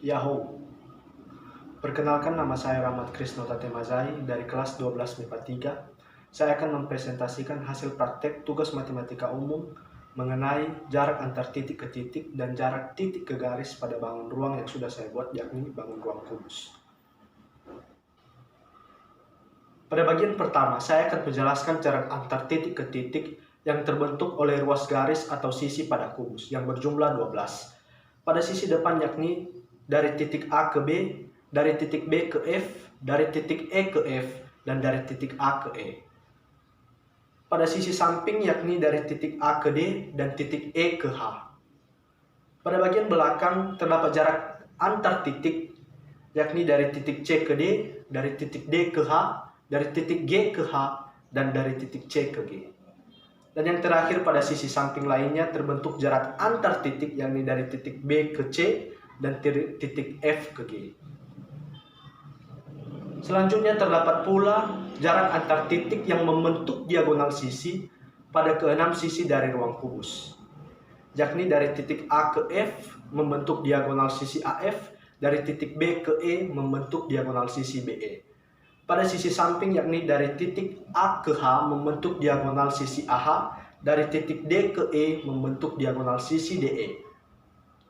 Yahoo. Perkenalkan, nama saya Rahmat Krisno Tatemazai dari kelas 12 MIPA 3. Saya akan mempresentasikan hasil praktek tugas matematika umum mengenai jarak antar titik ke titik dan jarak titik ke garis pada bangun ruang yang sudah saya buat, yakni bangun ruang kubus. Pada bagian pertama, saya akan menjelaskan jarak antar titik ke titik yang terbentuk oleh ruas garis atau sisi pada kubus yang berjumlah 12. Pada sisi depan, yakni dari titik A ke B, dari titik B ke F, dari titik E ke F, dan dari titik A ke E. Pada sisi samping, yakni dari titik A ke D dan titik E ke H. Pada bagian belakang terdapat jarak antar titik, yakni dari titik C ke D, dari titik D ke H, dari titik G ke H, dan dari titik C ke G. Dan yang terakhir, pada sisi samping lainnya terbentuk jarak antar titik, yakni dari titik B ke C dan titik F ke G. Selanjutnya terdapat pula jarak antar titik yang membentuk diagonal sisi pada keenam sisi dari ruang kubus, yakni dari titik A ke F membentuk diagonal sisi AF, dari titik B ke E membentuk diagonal sisi BE. Pada sisi samping, yakni dari titik A ke H membentuk diagonal sisi AH, dari titik D ke E membentuk diagonal sisi DE.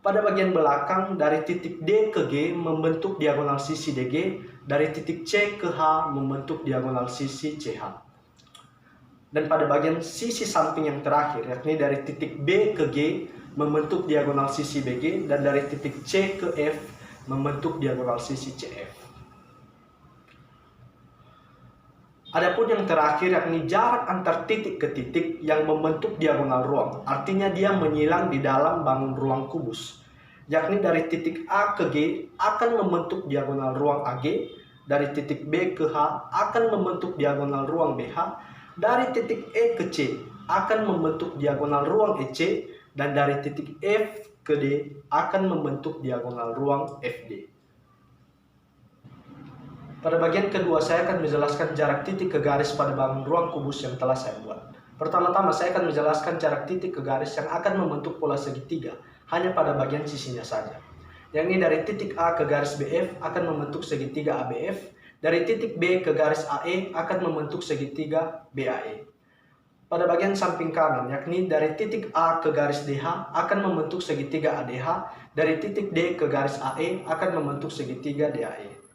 Pada bagian belakang, dari titik D ke G membentuk diagonal sisi DG, dari titik C ke H membentuk diagonal sisi CH. Dan pada bagian sisi samping yang terakhir, yakni dari titik B ke G membentuk diagonal sisi BG, dan dari titik C ke F membentuk diagonal sisi CF. Adapun yang terakhir, yakni jarak antar titik ke titik yang membentuk diagonal ruang, artinya dia menyilang di dalam bangun ruang kubus, yakni dari titik A ke G akan membentuk diagonal ruang AG, dari titik B ke H akan membentuk diagonal ruang BH, dari titik E ke C akan membentuk diagonal ruang EC, dan dari titik F ke D akan membentuk diagonal ruang FD. Pada bagian kedua, saya akan menjelaskan jarak titik ke garis pada bangun ruang kubus yang telah saya buat. Pertama-tama, saya akan menjelaskan jarak titik ke garis yang akan membentuk pola segitiga hanya pada bagian sisinya saja. Yakni dari titik A ke garis BF akan membentuk segitiga ABF, dari titik B ke garis AE akan membentuk segitiga BAE. Pada bagian samping kanan, yakni dari titik A ke garis DH akan membentuk segitiga ADH, dari titik D ke garis AE akan membentuk segitiga DAE.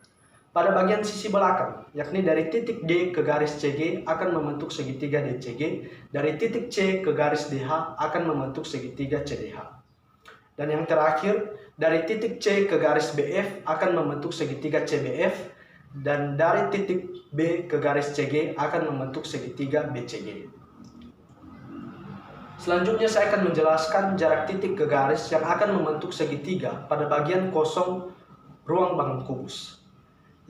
Pada bagian sisi belakang, yakni dari titik D ke garis CG akan membentuk segitiga DCG, dari titik C ke garis DH akan membentuk segitiga CDH. Dan yang terakhir, dari titik C ke garis BF akan membentuk segitiga CBF, dan dari titik B ke garis CG akan membentuk segitiga BCG. Selanjutnya saya akan menjelaskan jarak titik ke garis yang akan membentuk segitiga pada bagian kosong ruang bangun kubus.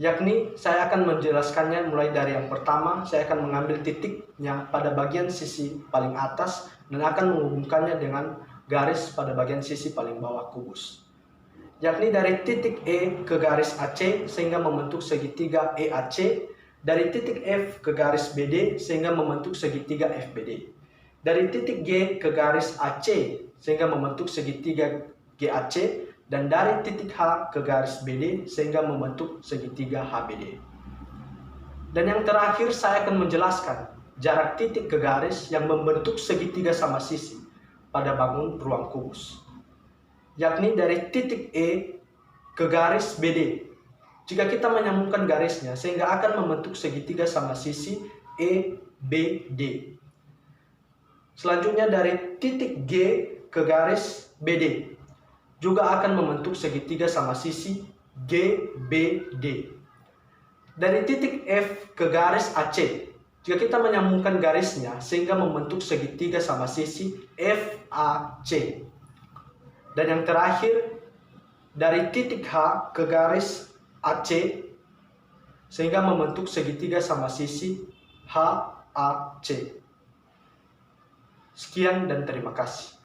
Yakni saya akan menjelaskannya mulai dari yang pertama, saya akan mengambil titiknya pada bagian sisi paling atas dan akan menghubungkannya dengan garis pada bagian sisi paling bawah kubus. Yakni dari titik E ke garis AC sehingga membentuk segitiga EAC, dari titik F ke garis BD sehingga membentuk segitiga FBD, dari titik G ke garis AC sehingga membentuk segitiga GAC, dan dari titik H ke garis BD sehingga membentuk segitiga HBD. Dan yang terakhir, saya akan menjelaskan jarak titik ke garis yang membentuk segitiga sama sisi pada bangun ruang kubus, yakni dari titik E ke garis BD. Jika kita menyambungkan garisnya sehingga akan membentuk segitiga sama sisi EBD. Selanjutnya dari titik G ke garis BD juga akan membentuk segitiga sama sisi GBD. Dari titik F ke garis AC, jika kita menyambungkan garisnya sehingga membentuk segitiga sama sisi FAC. Dan yang terakhir, dari titik H ke garis AC sehingga membentuk segitiga sama sisi HAC. Sekian dan terima kasih.